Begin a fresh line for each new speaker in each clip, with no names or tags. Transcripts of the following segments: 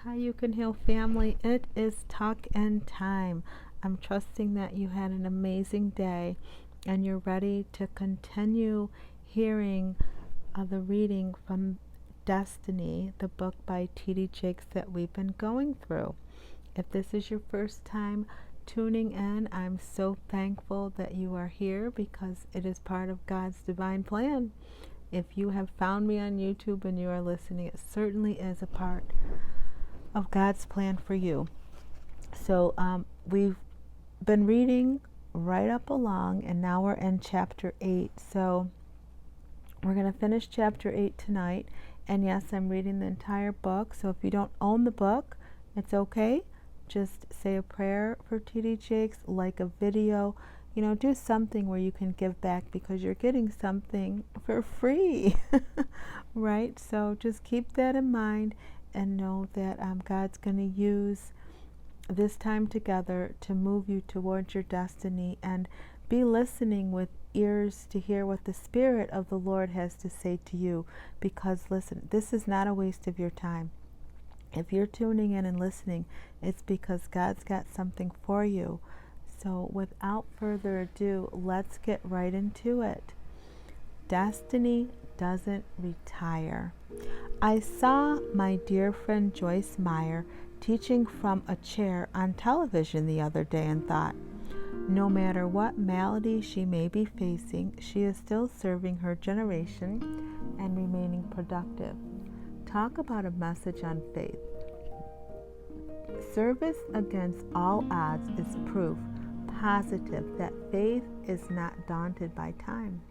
Hi, You Can Heal family. It is Tuck and Time. I'm trusting that you had an amazing day and you're ready to continue hearing the reading from Destiny, the book by T.D. Jakes that we've been going through. If this is your first time tuning in, I'm so thankful that you are here because it is part of God's divine plan. If you have found me on YouTube and you are listening, it certainly is a part of God's plan for you. So we've been reading right up along, and now we're in chapter 8. So we're going to finish chapter 8 tonight. And yes, I'm reading the entire book. So if you don't own the book, it's okay. Just say a prayer for T.D. Jakes, like a video, do something where you can give back because you're getting something for free, right? So just keep that in mind and know that God's going to use this time together to move you towards your destiny, and be listening with ears to hear what the Spirit of the Lord has to say to you. Because listen, this is not a waste of your time. If you're tuning in and listening, it's because God's got something for you. So without further ado, let's get right into it. Destiny doesn't retire. I saw my dear friend Joyce Meyer teaching from a chair on television the other day and thought, no matter what malady she may be facing, she is still serving her generation and remaining productive. Talk about a message on faith. Service against all odds is proof positive that faith is not daunted by time.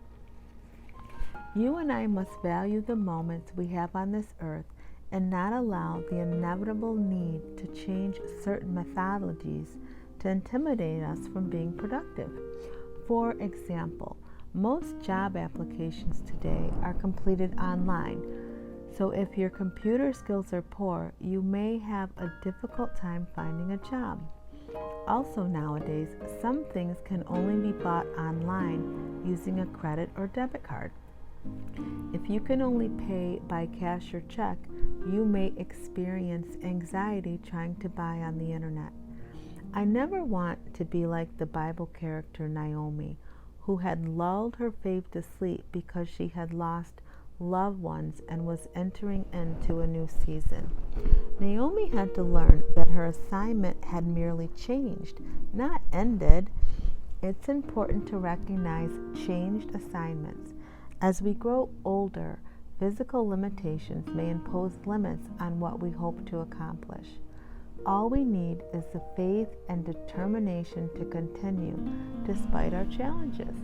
You and I must value the moments we have on this earth and not allow the inevitable need to change certain methodologies to intimidate us from being productive. For example, most job applications today are completed online. So if your computer skills are poor, you may have a difficult time finding a job. Also nowadays, some things can only be bought online using a credit or debit card. If you can only pay by cash or check, you may experience anxiety trying to buy on the internet. I never want to be like the Bible character Naomi, who had lulled her faith to sleep because she had lost loved ones and was entering into a new season. Naomi had to learn that her assignment had merely changed, not ended. It's important to recognize changed assignments. As we grow older, physical limitations may impose limits on what we hope to accomplish. All we need is the faith and determination to continue despite our challenges.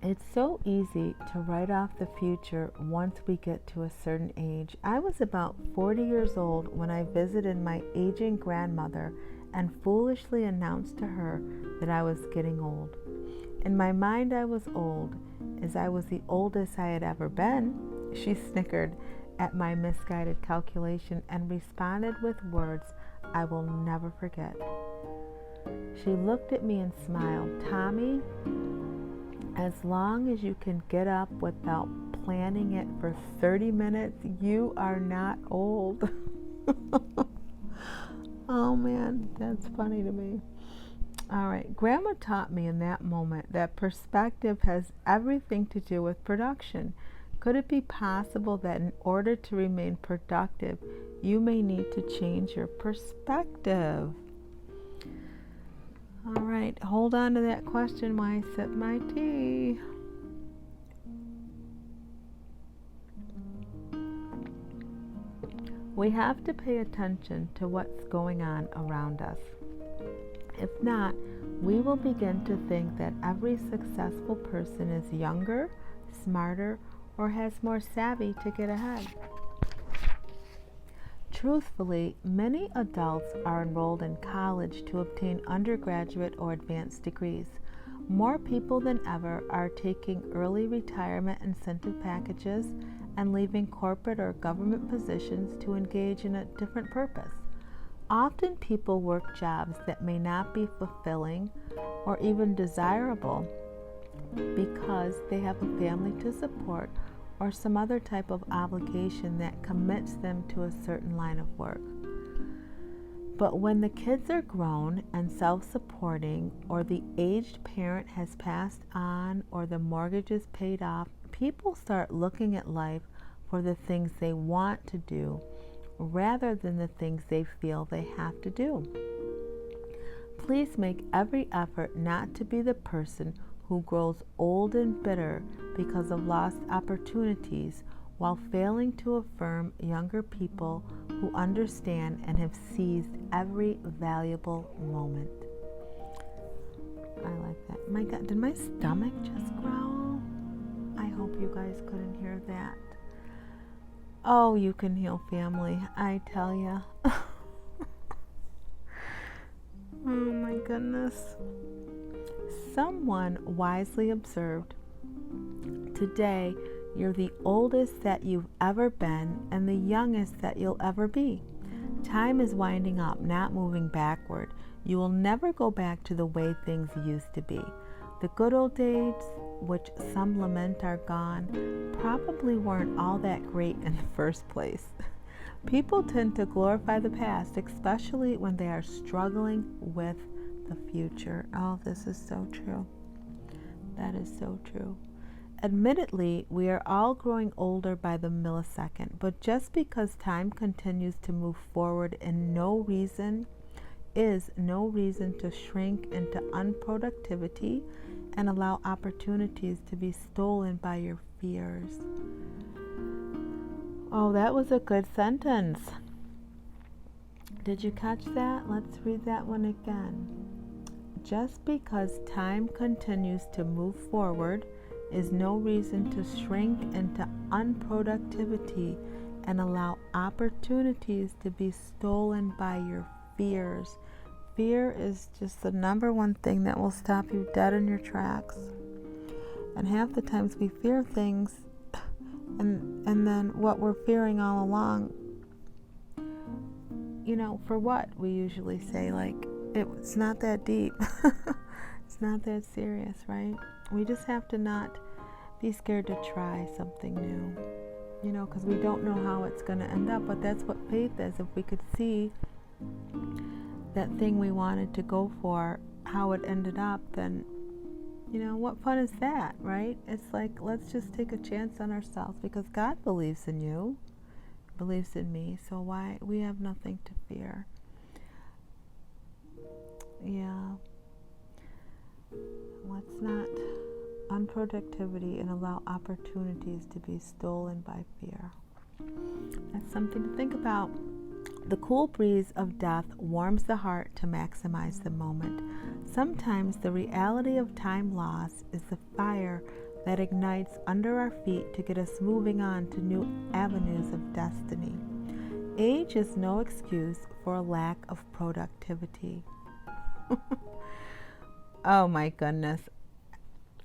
It's so easy to write off the future once we get to a certain age. I was about 40 years old when I visited my aging grandmother and foolishly announced to her that I was getting old. In my mind, I was old, as I was the oldest I had ever been. She snickered at my misguided calculation and responded with words I will never forget. She looked at me and smiled. Tommy, as long as you can get up without planning it for 30 minutes, you are not old. Oh man, that's funny to me. All right, Grandma taught me in that moment that perspective has everything to do with production. Could it be possible that in order to remain productive, you may need to change your perspective? All right, hold on to that question while I sip my tea. We have to pay attention to what's going on around us. If not, we will begin to think that every successful person is younger, smarter, or has more savvy to get ahead. Truthfully, many adults are enrolled in college to obtain undergraduate or advanced degrees. More people than ever are taking early retirement incentive packages and leaving corporate or government positions to engage in a different purpose. Often people work jobs that may not be fulfilling or even desirable because they have a family to support or some other type of obligation that commits them to a certain line of work. But when the kids are grown and self-supporting, or the aged parent has passed on, or the mortgage is paid off, people start looking at life for the things they want to do rather than the things they feel they have to do. Please make every effort not to be the person who grows old and bitter because of lost opportunities, while failing to affirm younger people who understand and have seized every valuable moment. I like that. My God, did my stomach just growl? I hope you guys couldn't hear that. Oh, you can heal, family, I tell ya. Oh my goodness. Someone wisely observed, "Today, you're the oldest that you've ever been and the youngest that you'll ever be. Time is winding up, not moving backward. You will never go back to the way things used to be. The good old days, which some lament are gone, probably weren't all that great in the first place." People tend to glorify the past, especially when they are struggling with the future. Oh, this is so true. That is so true. Admittedly, we are all growing older by the millisecond, but just because time continues to move forward is no reason to shrink into unproductivity and allow opportunities to be stolen by your fears. Oh, that was a good sentence. Did you catch that? Let's read that one again. Just because time continues to move forward is no reason to shrink into unproductivity and allow opportunities to be stolen by your fears. Fear is just the number one thing that will stop you dead in your tracks. And half the times we fear things, and then what we're fearing all along, for what? We usually say, like, it's not that deep. It's not that serious, right? We just have to not be scared to try something new, because we don't know how it's going to end up. But that's what faith is. If we could see that thing we wanted to go for, how it ended up, then, what fun is that, right? It's like, let's just take a chance on ourselves, because God believes in you, believes in me, so why? We have nothing to fear. Yeah. Let's not unproductivity and allow opportunities to be stolen by fear. That's something to think about. The cool breeze of death warms the heart to maximize the moment. Sometimes the reality of time loss is the fire that ignites under our feet to get us moving on to new avenues of destiny. Age is no excuse for a lack of productivity. Oh my goodness.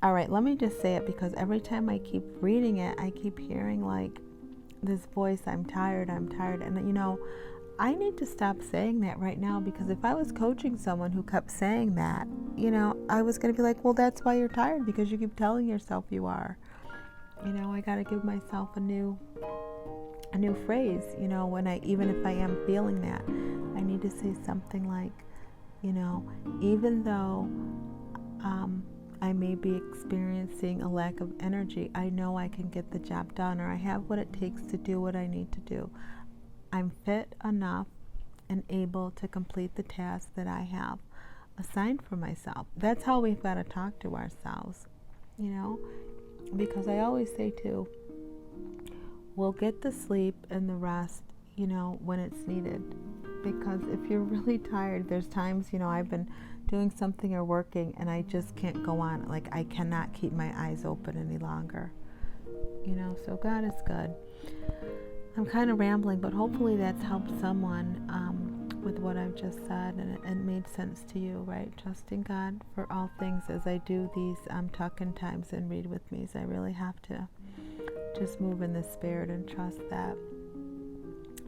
All right, let me just say it, because every time I keep reading it, I keep hearing like this voice, I'm tired. And I need to stop saying that right now, because if I was coaching someone who kept saying that, I was going to be like, well, that's why you're tired, because you keep telling yourself you are. I got to give myself a new phrase, even if I am feeling that, I need to say something like, even though I may be experiencing a lack of energy, I know I can get the job done, or I have what it takes to do what I need to do. I'm fit enough and able to complete the task that I have assigned for myself. That's how we've got to talk to ourselves, because I always say too, we'll get the sleep and the rest, when it's needed. Because if you're really tired, there's times, I've been doing something or working and I just can't go on. Like, I cannot keep my eyes open any longer. So God is good. I'm kind of rambling, but hopefully that's helped someone with what I've just said, and it made sense to you, right? Trusting God for all things as I do these tuck-in times and read with me. So I really have to just move in the spirit and trust that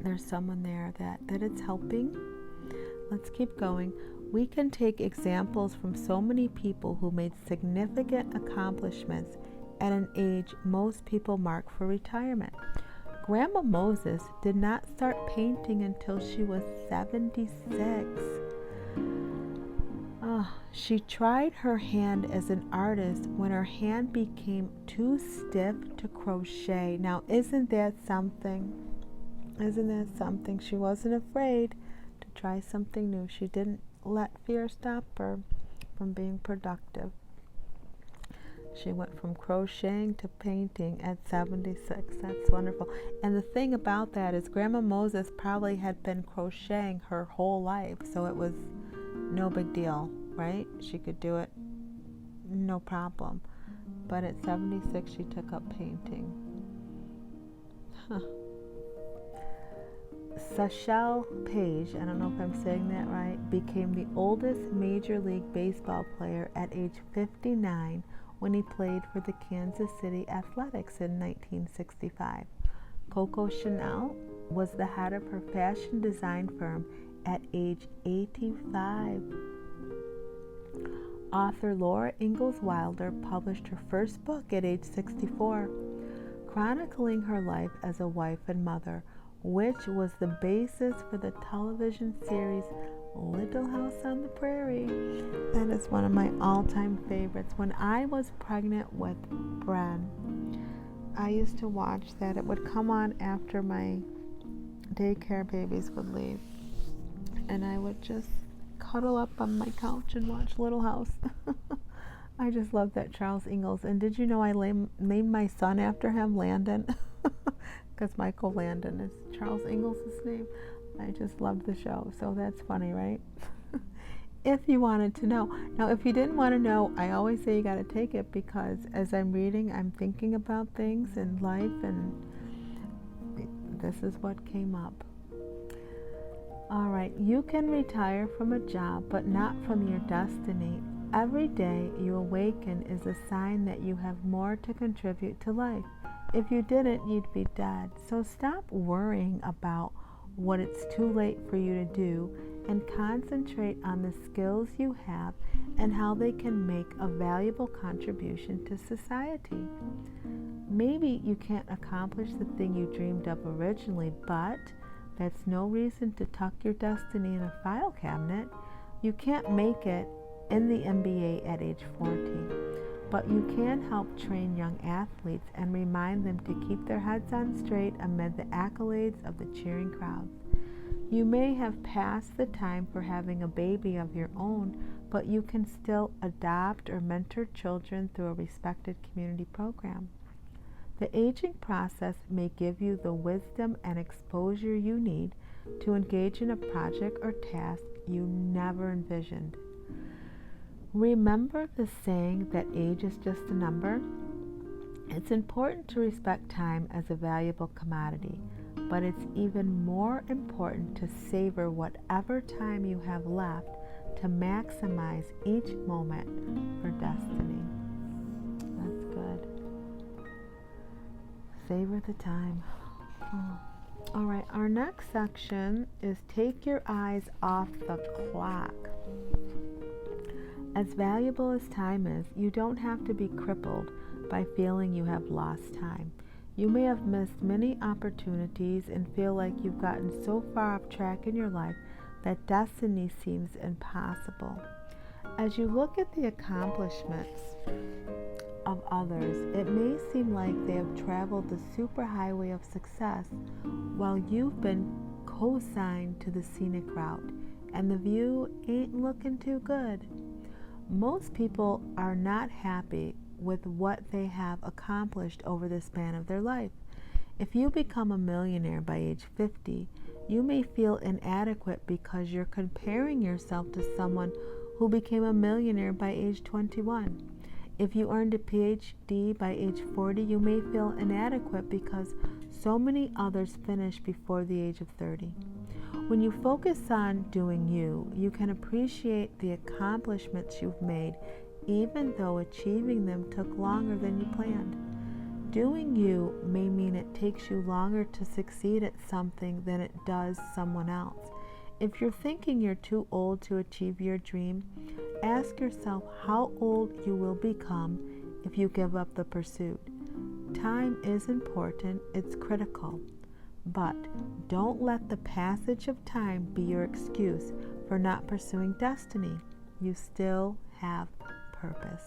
there's someone there that it's helping. Let's keep going. We can take examples from so many people who made significant accomplishments at an age most people mark for retirement. Grandma Moses did not start painting until she was 76. She tried her hand as an artist when her hand became too stiff to crochet. Now, isn't that something? Isn't that something? She wasn't afraid to try something new. She didn't let fear stop her from being productive. She went from crocheting to painting at 76. That's wonderful. And the thing about that is Grandma Moses probably had been crocheting her whole life, so it was no big deal, right? She could do it no problem. But at 76, she took up painting. Sachel Paige, I don't know if I'm saying that right, became the oldest Major League Baseball player at age 59 when he played for the Kansas City Athletics in 1965. Coco Chanel was the head of her fashion design firm at age 85. Author Laura Ingalls Wilder published her first book at age 64, chronicling her life as a wife and mother, which was the basis for the television series Little House on the Prairie. That is one of my all-time favorites. When I was pregnant with Bren, I used to watch that. It would come on after my daycare babies would leave, and I would just cuddle up on my couch and watch Little House. I just love that Charles Ingalls. And did you know I named my son after him, Landon? Because Michael Landon is Charles Ingalls' name. I just loved the show, so that's funny, right? If you wanted to know. Now, if you didn't want to know, I always say you got to take it, because as I'm reading, I'm thinking about things in life, and this is what came up. All right, you can retire from a job, but not from your destiny. Every day you awaken is a sign that you have more to contribute to life. If you didn't, you'd be dead. So stop worrying about what it's too late for you to do, and concentrate on the skills you have and how they can make a valuable contribution to society. Maybe you can't accomplish the thing you dreamed of originally, but that's no reason to tuck your destiny in a file cabinet. You can't make it in the NBA at age 40, but you can help train young athletes and remind them to keep their heads on straight amid the accolades of the cheering crowds. You may have passed the time for having a baby of your own, but you can still adopt or mentor children through a respected community program. The aging process may give you the wisdom and exposure you need to engage in a project or task you never envisioned. Remember the saying that age is just a number? It's important to respect time as a valuable commodity, but it's even more important to savor whatever time you have left to maximize each moment for destiny. That's good. Savor the time. All right, our next section is take your eyes off the clock. As valuable as time is, you don't have to be crippled by feeling you have lost time. You may have missed many opportunities and feel like you've gotten so far off track in your life that destiny seems impossible. As you look at the accomplishments of others, it may seem like they have traveled the superhighway of success while you've been co-signed to the scenic route, and the view ain't looking too good. Most people are not happy with what they have accomplished over the span of their life. If you become a millionaire by age 50, you may feel inadequate because you're comparing yourself to someone who became a millionaire by age 21. If you earned a PhD by age 40, you may feel inadequate because so many others finished before the age of 30. When you focus on doing you, you can appreciate the accomplishments you've made, even though achieving them took longer than you planned. Doing you may mean it takes you longer to succeed at something than it does someone else. If you're thinking you're too old to achieve your dream, ask yourself how old you will become if you give up the pursuit. Time is important, it's critical. But don't let the passage of time be your excuse for not pursuing destiny. You still have purpose.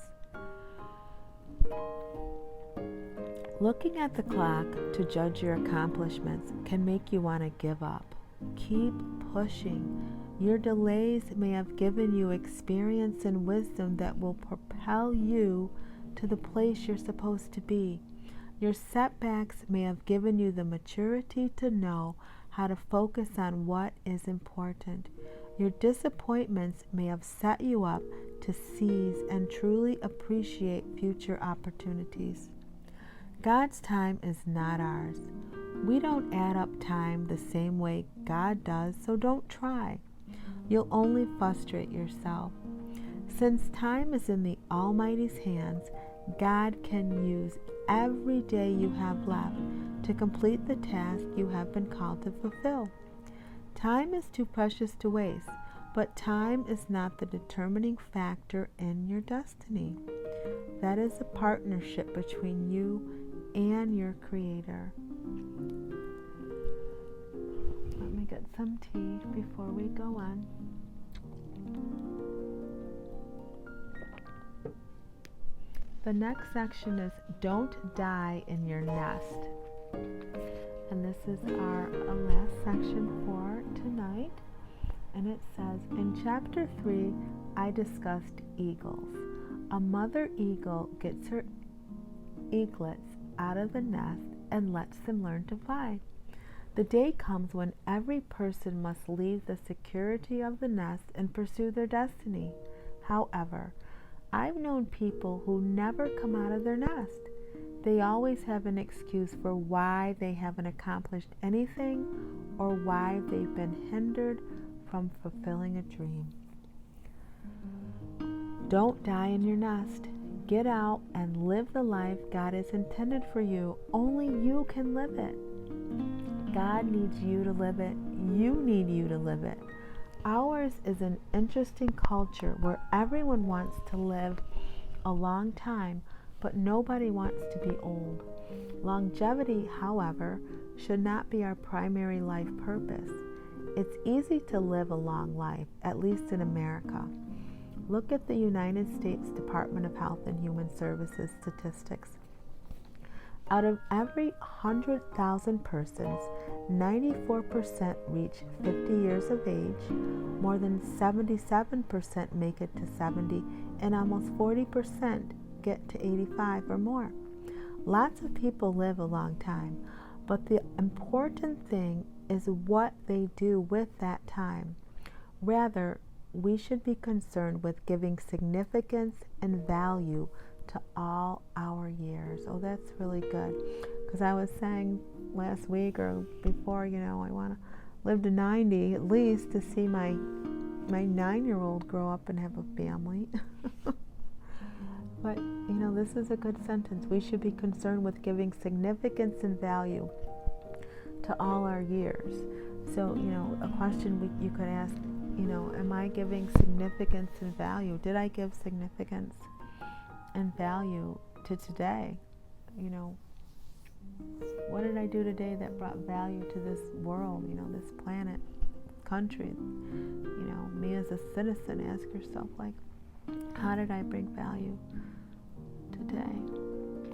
Looking at the clock to judge your accomplishments can make you want to give up. Keep pushing. Your delays may have given you experience and wisdom that will propel you to the place you're supposed to be. Your setbacks may have given you the maturity to know how to focus on what is important. Your disappointments may have set you up to seize and truly appreciate future opportunities. God's time is not ours. We don't add up time the same way God does, so don't try. You'll only frustrate yourself. Since time is in the Almighty's hands, God can use every day you have left to complete the task you have been called to fulfill. Time is too precious to waste, but time is not the determining factor in your destiny. That is a partnership between you and your Creator. Let me get some tea before we go on. The next section is Don't Die in Your Nest. And this is our last section for tonight. And it says, in chapter 3, I discussed eagles. A mother eagle gets her eaglets out of the nest and lets them learn to fly. The day comes when every person must leave the security of the nest and pursue their destiny. However, I've known people who never come out of their nest. They always have an excuse for why they haven't accomplished anything or why they've been hindered from fulfilling a dream. Don't die in your nest. Get out and live the life God has intended for you. Only you can live it. God needs you to live it. You need you to live it. Ours is an interesting culture where everyone wants to live a long time, but nobody wants to be old. Longevity, however, should not be our primary life purpose. It's easy to live a long life, at least in America. Look at the United States Department of Health and Human Services statistics. Out of every 100,000 persons, 94% reach 50 years of age, more than 77% make it to 70, and almost 40% get to 85 or more. Lots of people live a long time, but the important thing is what they do with that time. Rather, we should be concerned with giving significance and value to all our years. Oh, that's really good. Because I was saying last week or before, I want to live to 90 at least to see my 9-year-old grow up and have a family. But, this is a good sentence. We should be concerned with giving significance and value to all our years. So, a question you could ask, am I giving significance and value? Did I give significance and value to today? What did I do today that brought value to this world, this planet, country? Me as a citizen, ask yourself, how did I bring value today?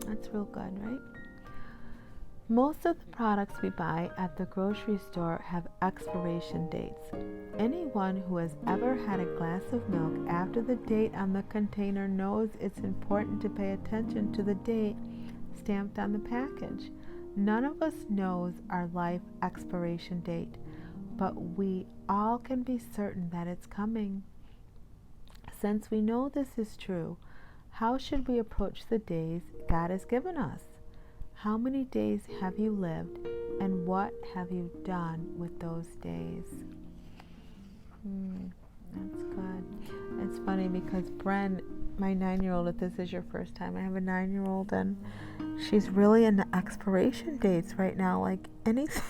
That's real good, right? Most of the products we buy at the grocery store have expiration dates. Anyone who has ever had a glass of milk after the date on the container knows it's important to pay attention to the date stamped on the package. None of us knows our life expiration date, but we all can be certain that it's coming. Since we know this is true, how should we approach the days God has given us? How many days have you lived, and what have you done with those days? That's good. It's funny because Bren, my 9-year-old, if this is your first time, I have a 9-year-old, and she's really into expiration dates right now. Like anything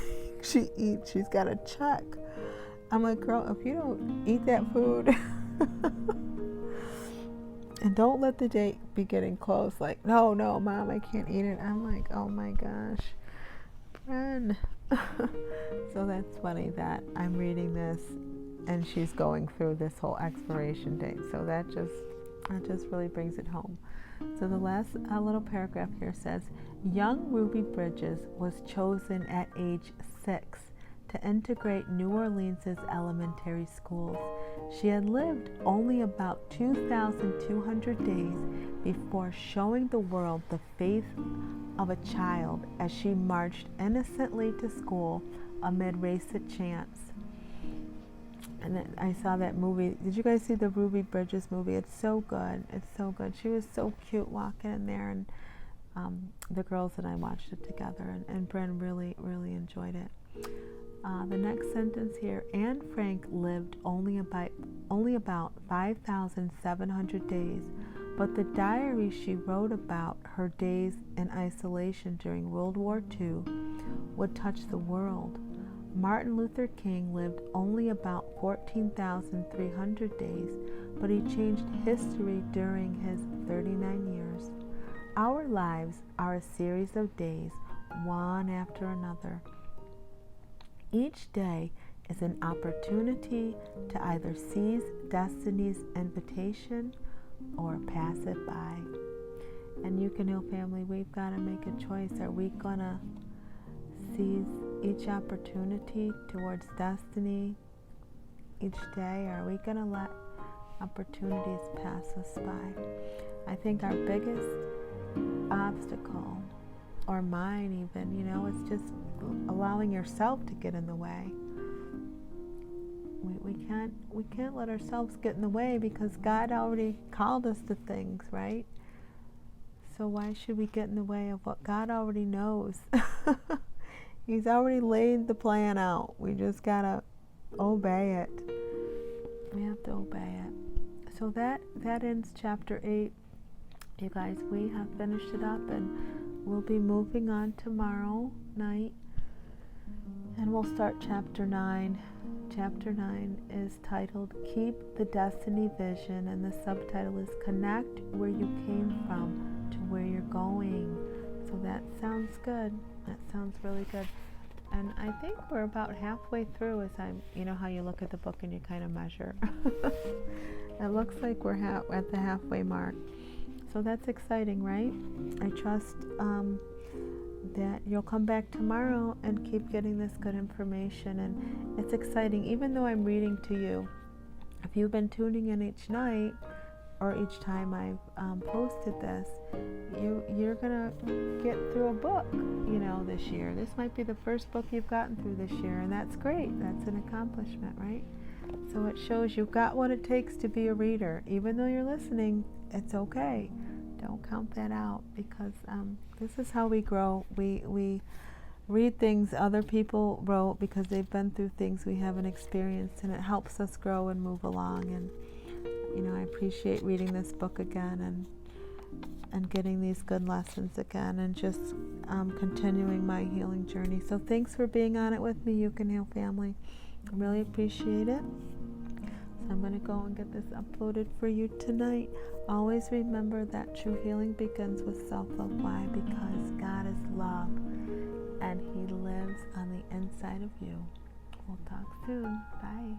she eats, she's got to check. I'm like, girl, if you don't eat that food, And don't let the date be getting close. Like, no, Mom, I can't eat it. I'm like, oh my gosh, Bren. So that's funny that I'm reading this and she's going through this whole expiration date. So that just really brings it home. So the last little paragraph here says, young Ruby Bridges was chosen at age 6 to integrate New Orleans' elementary schools. She had lived only about 2,200 days before showing the world the faith of a child as she marched innocently to school amid racist chants. And then I saw that movie. Did you guys see the Ruby Bridges movie? It's so good. It's so good. She was so cute walking in there, and the girls and I watched it together, and Bren really, really enjoyed it. The next sentence here, Anne Frank lived only about 5,700 days, but the diary she wrote about her days in isolation during World War II would touch the world. Martin Luther King lived only about 14,300 days, but he changed history during his 39 years. Our lives are a series of days, one after another. Each day is an opportunity to either seize destiny's invitation or pass it by. And you can know, family, we've got to make a choice. Are we going to seize each opportunity towards destiny each day? Or are we going to let opportunities pass us by? I think our biggest obstacle, or mine even, is just allowing yourself to get in the way. We can't let ourselves get in the way because God already called us to things, right? So why should we get in the way of what God already knows? He's already laid the plan out. We just gotta obey it. We have to obey it. So that ends chapter 8. You guys, we have finished it up, and we'll be moving on tomorrow night, and we'll start chapter 9. Chapter 9 is titled Keep the Destiny Vision, and the subtitle is Connect Where You Came From to Where You're Going. So that sounds good. That sounds really good. And I think we're about halfway through, as how you look at the book and you kind of measure. It looks like we're at the halfway mark. So that's exciting, right? I trust that you'll come back tomorrow and keep getting this good information. And it's exciting, even though I'm reading to you. If you've been tuning in each night or each time I've posted this, you're gonna get through a book, this year. This might be the first book you've gotten through this year, and that's great. That's an accomplishment, right? So it shows you've got what it takes to be a reader. Even though you're listening, it's okay. Don't count that out, because this is how we grow. We read things other people wrote because they've been through things we haven't experienced, and it helps us grow and move along. And I appreciate reading this book again and getting these good lessons again, and just continuing my healing journey. So thanks for being on it with me, You Can Heal family. I really appreciate it. So I'm going to go and get this uploaded for you tonight. Always remember that true healing begins with self-love. Why? Because God is love, and He lives on the inside of you. We'll talk soon. Bye.